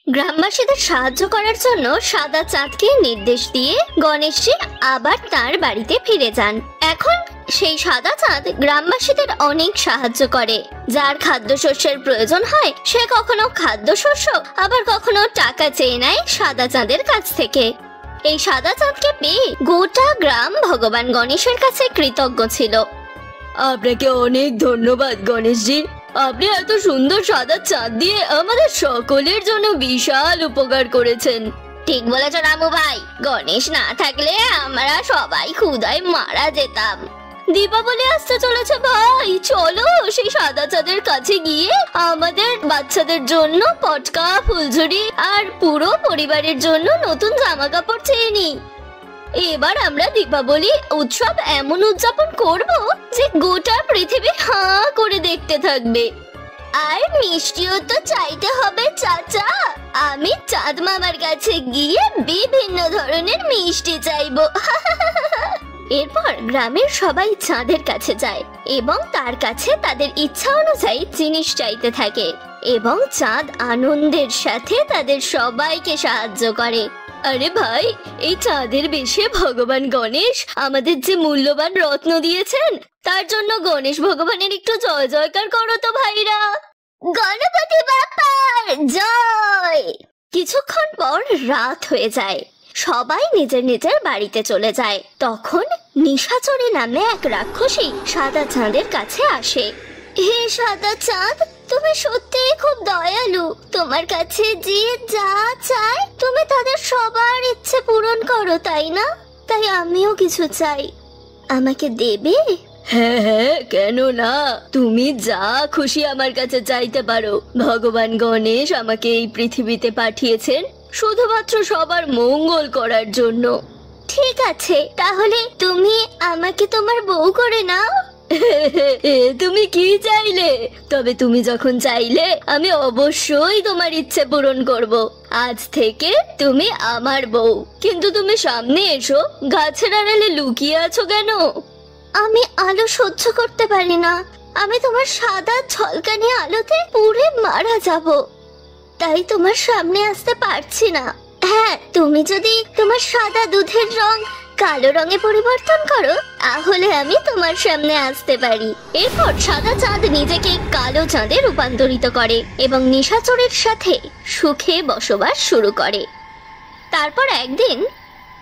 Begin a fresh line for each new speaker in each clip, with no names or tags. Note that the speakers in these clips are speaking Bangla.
গ্রামবাসীদের সাহায্য করার জন্য সাদা চাঁদকে নির্দেশ দিয়ে গণেশজি আবার তার বাড়িতে ফিরে যান। এখন সেই সাদা চাঁদ গ্রামবাসীদের অনেক সাহায্য করে। যার খাদ্যশস্যের প্রয়োজন হয় সে কখনো খাদ্যশস্য আবার কখনো টাকা চেয়ে নেয় সাদা চাঁদের কাছ থেকে। এই সাদা চাঁদকে পেয়ে গোটা গ্রাম ভগবান গণেশের কাছে কৃতজ্ঞ ছিল।
আপনাকে অনেক ধন্যবাদ গণেশজি, আপনি এত সুন্দর সাদা চাঁদ দিয়ে আমাদের সকলের জন্য বিশাল উপকার করেছেন।
ঠিক বলেছ রামু ভাই, গণেশ না থাকলে আমরা সবাই ক্ষুধায় মারা যেতাম।
দীপাবলি আসতে চলেছে ভাই, চলো সেই সাদা চাঁদের কাছে গিয়ে আমাদের বাচ্চাদের জন্য পটকা, ফুলঝুরি আর পুরো পরিবারের জন্য নতুন জামা কাপড় চেয়ে নিই। এবার আমরা দীপাবলি উৎসব এমন উদযাপন করব যে গোটা পৃথিবী হাঁ করে দেখতে থাকবে।
আর মিষ্টিও তো চাইতে হবে চাচা। আমি চাঁদ মামার কাছে গিয়ে বিভিন্ন ধরনের মিষ্টি চাইবো। এরপর গ্রামের সবাই চাঁদের কাছে যায় এবং তার কাছে তাদের ইচ্ছা অনুযায়ী জিনিস চাইতে থাকে এবং চাঁদ আনন্দের সাথে তাদের সবাইকে সাহায্য করে।
আরে ভাই, এই চাঁদের বেশে ভগবান গণেশ আমাদের যে মূল্যবান রত্ন দিয়েছেন তার জন্য গণেশ ভগবানের একটু জয় জয়কার করো তো ভাইরা।
গণপতি বাপ্পার জয়। কিছুক্ষণ পর রাত হয়ে যায়, সবাই নিজের নিজের বাড়িতে চলে যায়। তখন নিশাচরী নামে এক রাক্ষসী সাদা চাঁদের কাছে আসে। হে সাদা চাঁদ, তুমি সত্যিই খুব দয়ালু। তোমার কাছে যে যা চায় তুমি তাদের সবার ইচ্ছে পূরণ করো, তাই না? তাই আমিও কিছু চাই, আমাকে দেবে?
হ্যাঁ হ্যাঁ, কেন না, তুমি যা খুশি আমার কাছে চাইতে পারো। ভগবান গণেশ আমাকে এই পৃথিবীতে পাঠিয়েছেন শুধুমাত্র সবার মঙ্গল করার জন্য।
ঠিক আছে, তাহলে তুমি আমাকে তোমার বউ করে নাও।
তুমি কি চাইলে? তবে তুমি যখন চাইলে আমি অবশ্যই তোমার ইচ্ছে পূরণ করব। আজ থেকে তুমি আমার বউ। কিন্তু তুমি সামনে এসো, গাছের আড়ালে লুকিয়ে আছো কেন?
আমি আলো সহ্য করতে পারি না, আমি তোমার সাদা ঝলকানি আলোতে পুড়ে মারা যাব, তাই তোমার সামনে আসতে পারছি না। হ্যাঁ, তুমি যদি তোমার সাদা দুধের রং কালো রঙে পরিবর্তন করো তাহলে আমি তোমার সামনে আসতে পারি। এরপর সাদা চাঁদ নিজেকে কালো চাঁদে রূপান্তরিত করে এবং নিশাচরের সাথে সুখে বসবাস শুরু করে। তারপর একদিন,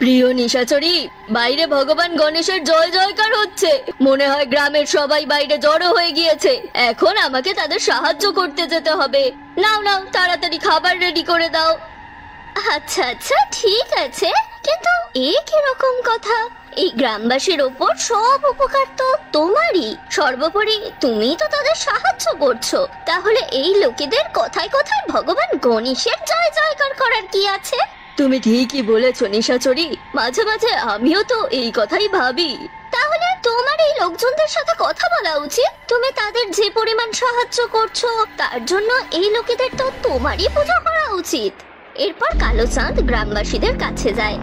প্রিয় নিশাচরী, বাইরে ভগবান গণেশের জয় জয়কার হচ্ছে। মনে হয় গ্রামের সবাই বাইরে জড়ো হয়ে গিয়েছে। এখন আমাকে তাদের সাহায্য করতে যেতে হবে। নাও নাও, তাড়াতাড়ি খাবার রেডি করে দাও।
আচ্ছা আচ্ছা, ঠিক আছে, কিন্তু এ কিরকম কথা? এই গ্রামবাসীর ওপর সব উপকার তো তোমারই। সর্বোপরি তুমি তো তাদের সাহায্য করছো, তাহলে এই লোকেদের কথায় কথায় ভগবান গণেশের জয় জয়কার করার কি আছে?
তুমি ঠিকই বলেছো নিশাচরী, মাঝে মাঝে আমিও তো এই কথাই ভাবি।
তাহলে তোমার এই লোকজনদের সাথে কথা বলা উচিত। তুমি তাদের যে পরিমাণ সাহায্য করছো তার জন্য এই লোকেদের তো তোমারই পূজা করা উচিত। এরপর কালো চাঁদ গ্রামবাসীদের কাছে যায়।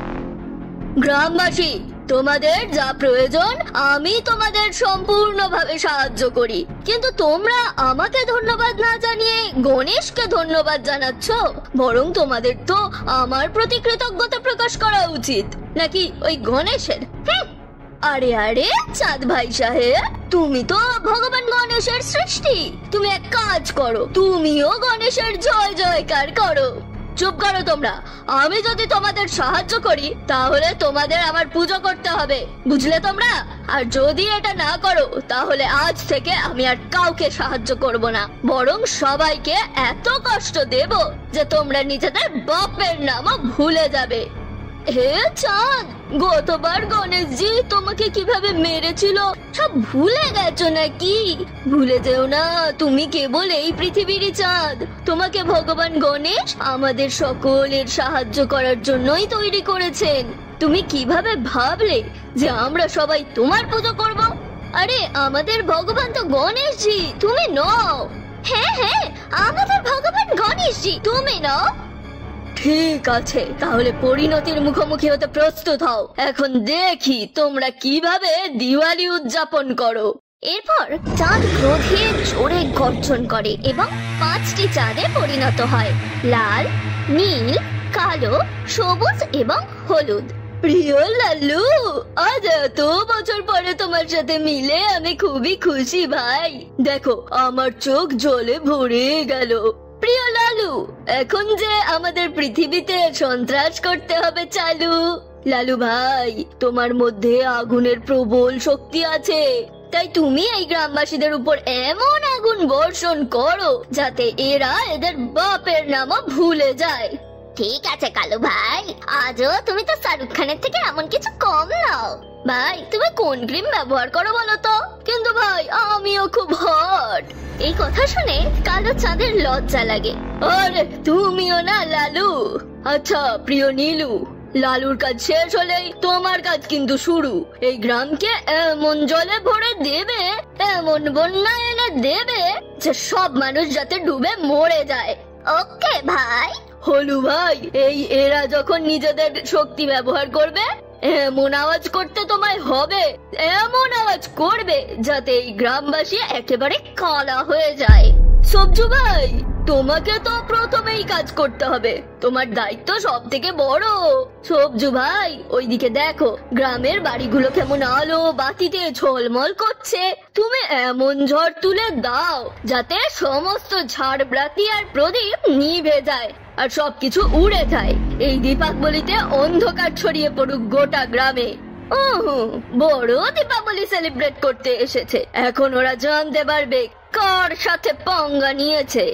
গ্রামবাসী, তোমাদের যা প্রয়োজন আমি তোমাদের সম্পূর্ণভাবে সাহায্য করি, কিন্তু তোমরা আমাকে ধন্যবাদ না জানিয়ে গণেশকে ধন্যবাদ জানাচ্ছ। বরং তোমাদের তো আমার প্রতি কৃতজ্ঞতা প্রকাশ করা উচিত, নাকি ওই গণেশের? আরে আরে চাঁদ ভাই সাহেব, তুমি তো ভগবান গণেশের সৃষ্টি। তুমি এক কাজ করো, তুমিও গণেশের জয় জয়কার করো। চুপ করো তোমরা। আমি যদি তোমাদের সাহায্য করি তাহলে তোমাদের আমার পুজো করতে হবে, বুঝলে তোমরা? আর যদি এটা না করো তাহলে আজ থেকে আমি আর কাউকে সাহায্য করব না, বরং সবাইকে এত কষ্ট দেব যে তোমরা নিজেদের বাপের নামও ভুলে যাবে। হে চাঁদ, গতবার গণেশজি তোমাকে কিভাবে মেরেছিল সব ভুলে গেছো নাকি? ভুলে যেও না, তুমি কেবল এই পৃথিবীরই চাঁদ। তোমাকে ভগবান গণেশ আমাদের সকলের সাহায্য করার জন্যই তৈরি করেছেন। তুমি কিভাবে ভাবলে যে আমরা সবাই তোমার পুজো করব? আরে আমাদের ভগবান তো গণেশজি, তুমি নও।
হ্যাঁ হ্যাঁ, আমাদের ভগবান গণেশজি, তুমি নও।
ঠিক আছে, তাহলে পরিণতির মুখোমুখি হতে প্রস্তুত হও। এখন দেখি তোমরা কিভাবে দিওয়ালি উদযাপন করো।
এরপর চাঁদ ক্রোধে জোরে গর্জন করে এবং 5টি চাঁদে পরিণত হয়। লাল, নীল, কালো, সবুজ এবং হলুদ।
প্রিয় লালু, আজ এত বছর পরে তোমার সাথে মিলে আমি খুবই খুশি ভাই। দেখো আমার চোখ জলে ভরে গেল। প্রিয় লালু, এখন যে আমাদের পৃথিবীতে সন্ত্রাস করতে হবে চালু। লালু ভাই, তোমার মধ্যে আগুনের প্রবল শক্তি আছে, তাই তুমি এই গ্রামবাসীদের উপর এমন আগুন বর্ষণ করো যাতে এরা এদের বাপের নামও ভুলে যায়।
ঠিক আছে কালু ভাই, আজও তুমি তো শাহরুখ খানের থেকে এমন কিছু কম নাও।
ভাই তুমি কোন ক্রিম ব্যবহার করো বলো তো? কিন্তু ভাই আমিও খুব হট।
এই কথা শুনে কালো চাঁদের লজ্জা লাগে।
আরে তুমিও না লালু। আচ্ছা প্রিয় নীলু, লালুর কাজ শেষ হলেই তোমার কাজ কিন্তু শুরু। এই গ্রামকে এমন জলে ভরে দেবে, এমন বন্যা এনে দেবে যে সব মানুষ যাতে ডুবে মরে যায়।
ওকে ভাই।
হলু ভাই, এরা যখন নিজেদের শক্তি ব্যবহার করবে এমন আওয়াজ করতে তোমায় হবে, এমন আওয়াজ করবে যাতে এই গ্রামবাসী একেবারে কালা হয়ে যায়। সবজু ভাই, তোমাকে তো প্রথমেই কাজ করতে হবে, তোমার দায়িত্ব সব থেকে বড়। সবজু ভাই, ওইদিকে দেখো গ্রামের বাড়িগুলো কেমন আলো বাতিতে ঝলমল করছে। তুমি এমন ঝড় তুলে দাও যাতে সমস্ত ঝাড়বাতি আর প্রদীপ নিভে যায় আর সবকিছু উড়ে যায়। এই দীপাবলিতে অন্ধকার ছড়িয়ে পড়ুক গোটা গ্রামে। বড় দীপাবলি সেলিব্রেট করতে এসেছে, এখন ওরা জানতে পারবে কার সাথে পাঙ্গা নিয়েছে।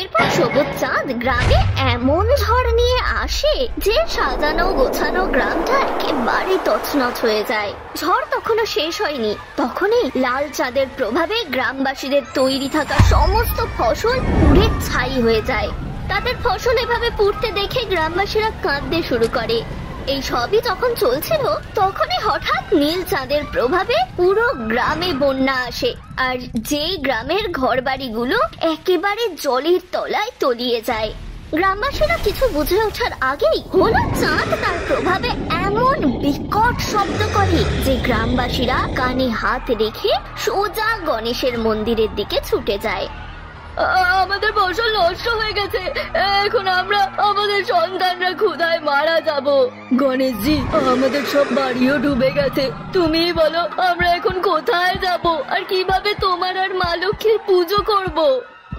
এরপর সবুজ চাঁদ গ্রামে এমন ঝড় নিয়ে আসে যে সাজানো গোছানো গ্রামটা একেবারে তছনছ হয়ে যায়। ঝড় তখনও শেষ হয়নি, তখনই লাল চাঁদের প্রভাবে গ্রামবাসীদের তৈরি থাকা সমস্ত ফসল পুড়ে ছাই হয়ে যায়। তাদের ফসল এভাবে পুড়তে দেখে গ্রামবাসীরা কাঁদতে শুরু করে। এই সবই যখন চলছিল তখনই হঠাৎ নীল চাঁদের প্রভাবে পুরো গ্রামে বন্যা আসে, আর যেই গ্রামের ঘরবাড়িগুলো একেবারে জলের তলায় তলিয়ে যায়। গ্রামবাসীরা কিছু বুঝে ওঠার আগেই হলুদ চাঁদ তার প্রভাবে এমন বিকট শব্দ করে যে গ্রামবাসীরা কানে হাত রেখে সোজা গণেশের মন্দিরের দিকে ছুটে যায়।
আমাদের ফসল নষ্ট হয়ে গেছে, এখন আমরা আমাদের সন্তানরা ক্ষুধায় মারা যাব। গণেশজি, আমাদের সব বাড়িও ডুবে গেছে, তুমি বলো আমরা এখন কোথায় যাব আর কিভাবে তোমার আর মা লক্ষ্মীর পুজো করব?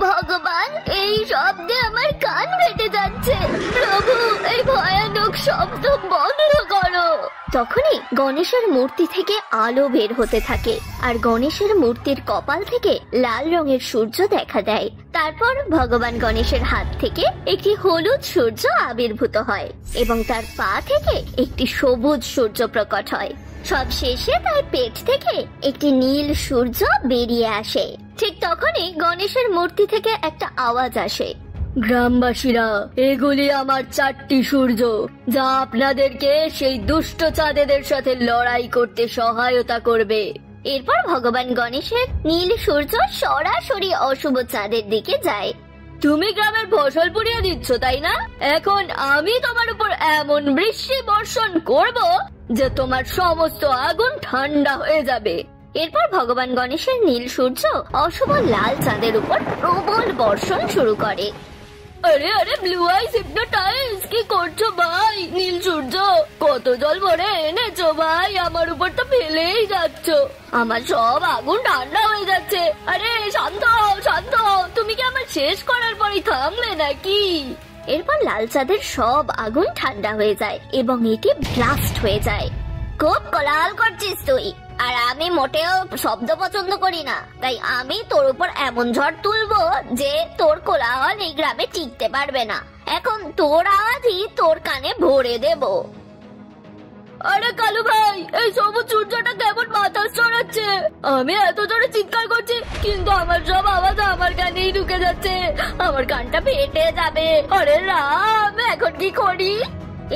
ভগবান, এই শব্দে আমার কান ফেটে যাচ্ছে। প্রভু, এই ভয়ানক শব্দ বন্ধ করো। তখনই গণেশের মূর্তি থেকে আলো বের হতে থাকে আর গণেশের মূর্তির কপাল থেকে লাল রঙের সূর্য দেখা দেয়। তারপর ভগবান গণেশের হাত থেকে একটি হলুদ সূর্য আবির্ভূত হয় এবং তার পা থেকে একটি সবুজ সূর্য প্রকট হয়। সব শেষে তার পেট থেকে একটি নীল সূর্য বেরিয়ে আসে। ঠিক তখনই গণেশের মূর্তি থেকে একটা আওয়াজ আসে,
গ্রামবাসীরা, এগুলি আমার 4টি সূর্য, যা আপনাদেরকে সেই দুষ্ট চাঁদেদের সাথে লড়াই করতে সহায়তা করবে।
এরপর ভগবান গণেশের নীল সূর্য সরাসরি অশুভ চাঁদের দিকে যায়।
তুমি গ্রামের ফসল পুড়িয়ে দিচ্ছ তাই না? এখন আমি তোমার উপর এমন বৃষ্টি বর্ষণ করব যে তোমার সমস্ত আগুন ঠান্ডা হয়ে যাবে।
এরপর ভগবান গণেশের নীল সূর্য অশুভ লাল চাঁদের উপর প্রবল বর্ষণ শুরু করে।
আরে আরে ব্লু আইস হিপনোটাইজ, কি করছো ভাই? নীল সূর্য, কত জল ভরে এনেছো ভাই, আমার উপর তো ফেলেই যাচ্ছ, আমার সব আগুন ঠান্ডা হয়ে যাচ্ছে। আরে শান্ত হও, শান্ত হও, তুমি কি আমার শেষ করার পরই থামলে নাকি?
এরপর লাল চাঁদের সব আগুন ঠান্ডা হয়ে যায় এবং এটি ব্লাস্ট হয়ে যায়। খুব কোলাহল করছিস তুই, আর আমি মোটেও শব্দ পছন্দ করি না, তাই আমি তোর উপর এমন ঝড় তুলবো যে তোর কোলাহল এই গ্রামে টিকতে পারবে না। এখন তোর আওয়াজই তোর কানে ভরে দেব।
আরে কালু ভাই, এই সবুজ সূর্যটা কেমন বাতাস ছড়াচ্ছে, আমি এত জোরে চিৎকার করছি কিন্তু আমার সব আওয়াজ আমার কানেই ঢুকে যাচ্ছে, আমার কানটা ফেটে যাবে। আরে রাম, এখন কি করি?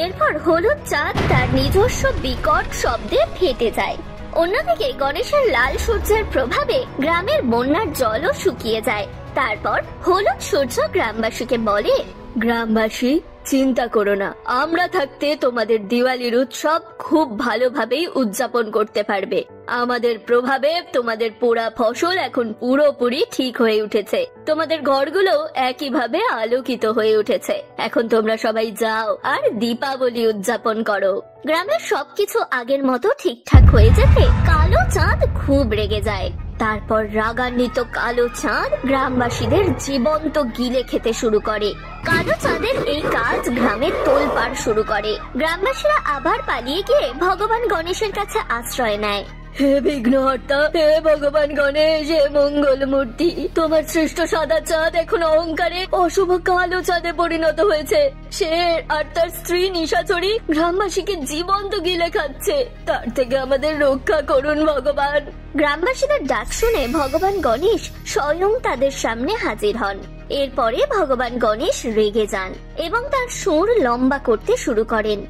এরপর হলুদ চাঁদ তার নিজস্ব বিকট শব্দে ফেটে যায়। অন্যদিকে গণেশের লাল সূর্যের প্রভাবে গ্রামের বন্যার জলও শুকিয়ে যায়। তারপর হলুদ সূর্য গ্রামবাসীকে বলে,
গ্রামবাসী, চিন্তা করো না, আমরা থাকতে তোমাদের দিওয়ালির উৎসব খুব ভালোভাবেই উদযাপন করতে পারবে। আমাদের প্রভাবে তোমাদের পোড়া ফসল এখন পুরোপুরি ঠিক হয়ে উঠেছে, তোমাদের ঘরগুলো একইভাবে আলোকিত হয়ে উঠেছে। এখন তোমরা সবাই যাও আর দীপাবলি উদযাপন করো।
গ্রামের সবকিছু আগের মতো ঠিকঠাক হয়ে যেতে কালো চাঁদ খুব রেগে যায়। তারপর রাগান্বিত কালো চাঁদ গ্রামবাসীদের জীবন্ত গিলে খেতে শুরু করে। কালো চাঁদের এই কাজ গ্রামে তোলপাড় শুরু করে। গ্রামবাসীরা আবার পালিয়ে গিয়ে ভগবান গণেশের কাছে আশ্রয় নেয়।
হে বিঘ্নহর্তা, হে ভগবান গণেশ, হে মঙ্গল মূর্তি, তোমার সৃষ্ট সাদা চাঁদ এখন অহংকারে অশুভ কালো চাঁদে পরিণত হয়েছে। সে আর তার স্ত্রী নিশাচরী গ্রামবাসীকে জীবন্ত গিলে খাচ্ছে। তার থেকে আমাদের রক্ষা করুন ভগবান।
গ্রামবাসীদের ডাক শুনে ভগবান গণেশ স্বয়ং তাদের সামনে হাজির হন। এরপরে ভগবান গণেশ রেগে যান এবং তার সুর লম্বা করতে শুরু করেন।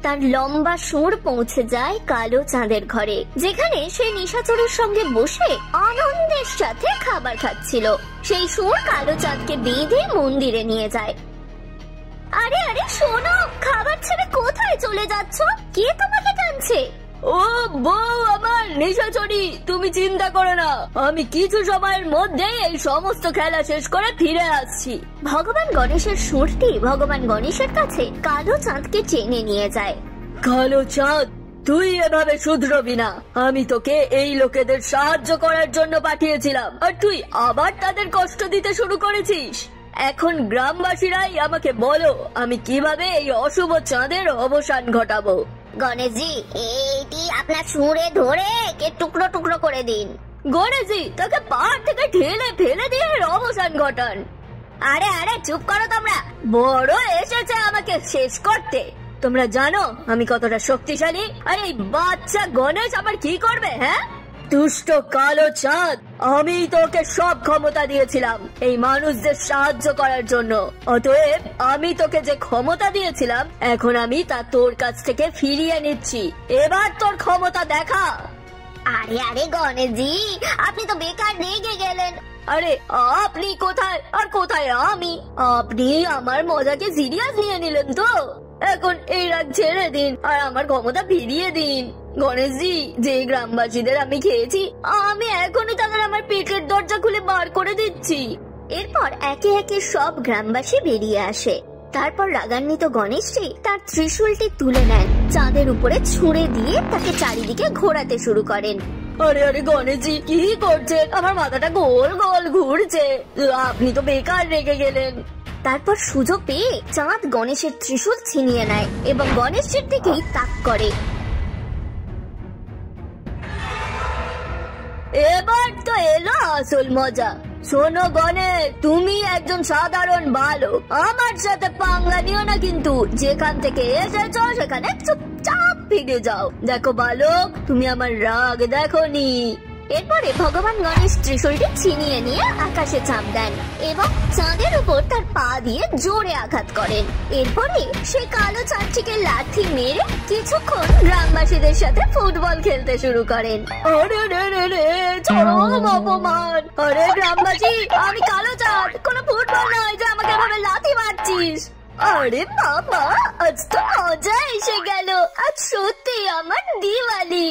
তার লম্বা সুর পৌঁছে যায় কালো চাঁদের ঘরে, যেখানে সে নিশাচরের সঙ্গে বসে আনন্দের সাথে খাবার খাচ্ছিল। সেই সুর কালো চাঁদকে বেঁধে মন্দিরে নিয়ে যায়। আরে আরে শোনো, খাবার ছেড়ে কোথায় চলে যাচ্ছ? কে তোমাকে টানছে?
ও বউ আমার নিশাচরী, তুমি চিন্তা করো না, আমি কিছু সময়ের মধ্যেই এই সমস্ত খেলা শেষ করে ফিরে আসছি।
ভগবান গণেশের সুরটি ভগবান গণেশের কাছে কালো চাঁদকে টেনে নিয়ে যায়।
কালো চাঁদ, তুই এভাবে শুধরবি না। আমি তোকে এই লোকেদের সাহায্য করার জন্য পাঠিয়েছিলাম, আর তুই আবার তাদের কষ্ট দিতে শুরু করেছিস। এখন গ্রামবাসীরাই আমাকে বলো, আমি কিভাবে এই অশুভ চাঁদের অবসান ঘটাবো।
গণেশজি, এইটি আপনার সুরে ধরে কে টুকরো টুকরো করে দিন।
গণেশজি, তাকে পাহাড় থেকে ঠেলে ফেলে দিয়ে এর অবসান ঘটান।
আরে আরে চুপ করো তোমরা,
বড় এসেছে আমাকে শেষ করতে। তোমরা জানো আমি কতটা শক্তিশালী, আর এই বাচ্চা গণেশ আবার কি করবে? হ্যাঁ, দুষ্ট কালো চাঁদ, আমি তোকে সব ক্ষমতা দিয়েছিলাম এই মানুষদের সাহায্য করার জন্য। অতএব আমি তোকে যে ক্ষমতা দিয়েছিলাম এখন আমি তা তোর কাছ থেকে ফিরিয়ে নিচ্ছি। এবার তোর ক্ষমতা দেখা।
আরে আরে গণেশজি, আপনি তো বেকার রেগে গেলেন।
আরে আপনি কোথায় আর কোথায় আমি? আপনি আমার মজাকে সিরিয়াস নিয়ে নিলেন তো। এখন এই রাগ ছেড়ে দিন আর আমার ক্ষমতা ফিরিয়ে দিন। গণেশজি, যে গ্রামবাসীদের আমি খেয়েছি, আমি এখনই তাদের আমার পেটের দরজা খুলে বার করে দিচ্ছি।
এরপর একে একে সব গ্রামবাসী বেরিয়ে আসে। তারপর রাগান্বিত গণেশজি তার ত্রিশূলটি তুলে নেন, চাঁদের উপরে ছুঁড়ে দিয়ে তাকে চারিদিকে ঘোরাতে শুরু করেন।
আরে আরে গণেশজি, কি করছেন? আমার মাথাটা গোল গোল ঘুরছে। আপনি তো বেকার রেগে গেলেন।
তারপর সুযোগ পেয়ে চাঁদ গণেশের ত্রিশূল ছিনিয়ে নেয় এবং গণেশের দিকেই তাক করে।
এবার তো এলো আসল মজা। শোনো গণেশ, তুমি একজন সাধারণ বালক, আমার সাথে পাঙ্গা নিও না কিন্তু। যেখান থেকে এসেছো সেখানে চুপচাপ ফিরে যাও। দেখো বালক, তুমি আমার রাগ দেখোনি।
এরপরে ভগবান গণেশ ত্রিশূলটি ছিনিয়ে নিয়ে আকাশে চাপ দেন এবং চাঁদের উপর তার পা দিয়ে জোরে আঘাত করেন। এরপরে সে কালো চাঁদটিকে লাথি মেরে কিছুক্ষণ গ্রামবাসীদের সাথে ফুটবল খেলতে শুরু করেন।
আরে রে রে রে, চরম অপমান। আরে গ্রামবাসী, আমি কালো চাঁদ, কোনো ফুটবল নয় যে আমাকে এভাবে লাথি মারছিস। আরে বাবা, আজ তো মজা এসে গেল। আজ সত্যি আমার দিওয়ালি।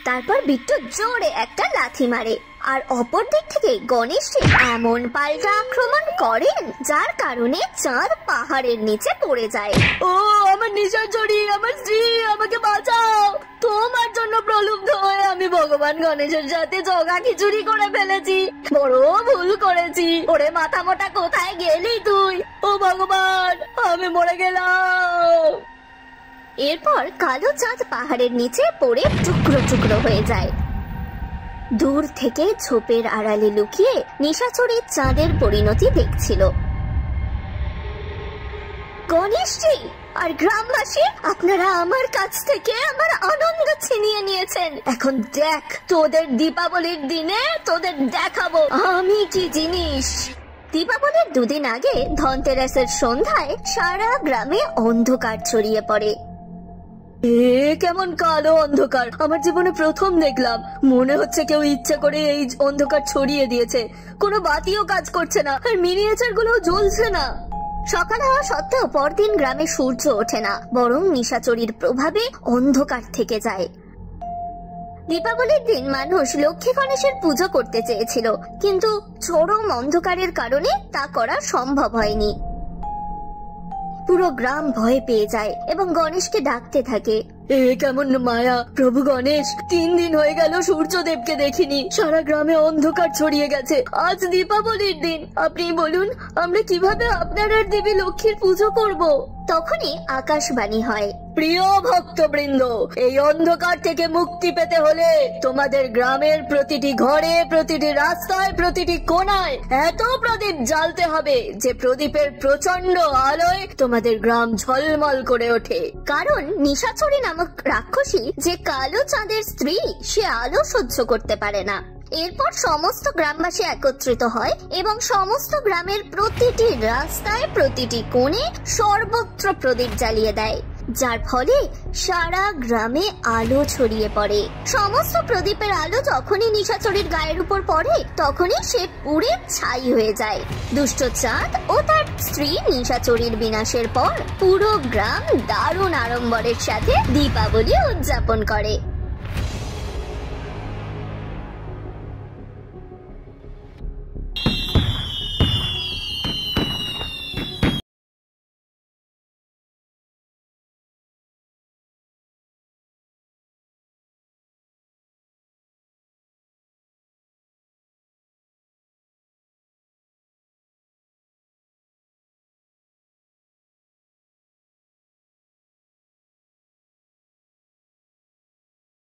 তারপর বিট্টু জোরে একটা লাথি মারে আর অপর দিক থেকে গণেশ এমন পাল্টা আক্রমণ করেন যার কারণে চাঁদ পাহাড়ের নিচে পড়ে যায়।
ও আমার নিশাচরী, আমার স্ত্রী, আমাকে বাঁচাও। তোমার জন্য প্রলুব্ধ হয়ে আমি ভগবান গণেশের সাথে জগা খিচুড়ি করে ফেলেছি। বড় ভুল করেছি। ওরে মাথা মোটা, কোথায় গেলি তুই? ও ভগবান, আমি মরে গেলাম।
এরপর কালো চাঁদ পাহাড়ের নিচে পড়ে টুকরো টুকরো হয়ে যায়। দূর থেকে ঝোপের আড়ালে লুকিয়ে নিশাচরী চাঁদের পরিণতি দেখছিল। গণেশজি আর গ্রামবাসী, আপনারা আমার কাছ থেকে আমার আনন্দ ছিনিয়ে নিয়েছেন। এখন দেখ, তোদের দীপাবলির দিনে তোদের দেখাবো আমি কি জিনিস। দীপাবলির দুদিন আগে ধনতেরাসের সন্ধ্যায় সারা গ্রামে অন্ধকার ছড়িয়ে পড়ে।
কেমন কালো অন্ধকার আমার জীবনে প্রথম দেখলাম। মনে হচ্ছে কেউ ইচ্ছে করে এই অন্ধকার ছড়িয়ে দিয়েছে। কোনো বাতিও কাজ করছে না, আর মিনিয়েচার গুলো জ্বলছে না।
সকাল হওয়া সত্ত্বেও পরদিন গ্রামে সূর্য ওঠে না, বরং নিশাচরীর প্রভাবে অন্ধকার থেকে যায়। দীপাবলির দিন মানুষ লক্ষ্মী গণেশের পুজো করতে চেয়েছিল, কিন্তু চরম অন্ধকারের কারণে তা করা সম্ভব হয়নি। পুরো গ্রাম ভয় পেয়ে যায় এবং গণেশকে ডাকতে থাকে।
এ কেমন মায়া প্রভু গণেশ, 3 দিন হয়ে গেল সূর্যদেবকে দেখিনি, সারা গ্রামে অন্ধকার ছড়িয়ে গেছে। আজ দীপাবলির দিন, আপনি বলুন আমরা কিভাবে আপনার আর দেবী লক্ষ্মীর পুজো করব?
তখনই আকাশবাণী হয়।
প্রিয় ভক্তবৃন্দ, এই অন্ধকার থেকে মুক্তি পেতে হলে তোমাদের গ্রামের প্রতিটি ঘরে, প্রতিটি রাস্তায়, প্রতিটি কোণায় এত প্রদীপ জ্বালতে হবে যে প্রদীপের প্রচন্ড আলোয় তোমাদের গ্রাম ঝলমল করে ওঠে।
কারণ নিশাচরী নামক রাক্ষসী, যে কালো চাঁদের স্ত্রী, সে আলো সহ্য করতে পারে না। এরপর সমস্ত গ্রামবাসী একত্রিত হয় এবং সমস্ত গ্রামের প্রতিটি রাস্তায়, প্রতিটি কোণে সর্বত্র প্রদীপ জ্বালিয়ে দেয়, যার ফলে সারা গ্রামে আলো ছড়িয়ে পড়ে। সমস্ত প্রদীপের আলো যখনই নিশাচরীর গায়ের উপর পড়ে, তখনই সে পুড়ে ছাই হয়ে যায়। দুষ্ট চাঁদ ও তার স্ত্রী নিশাচরীর বিনাশের পর পুরো গ্রাম দারুণ আড়ম্বরের সাথে দীপাবলি উদযাপন করে।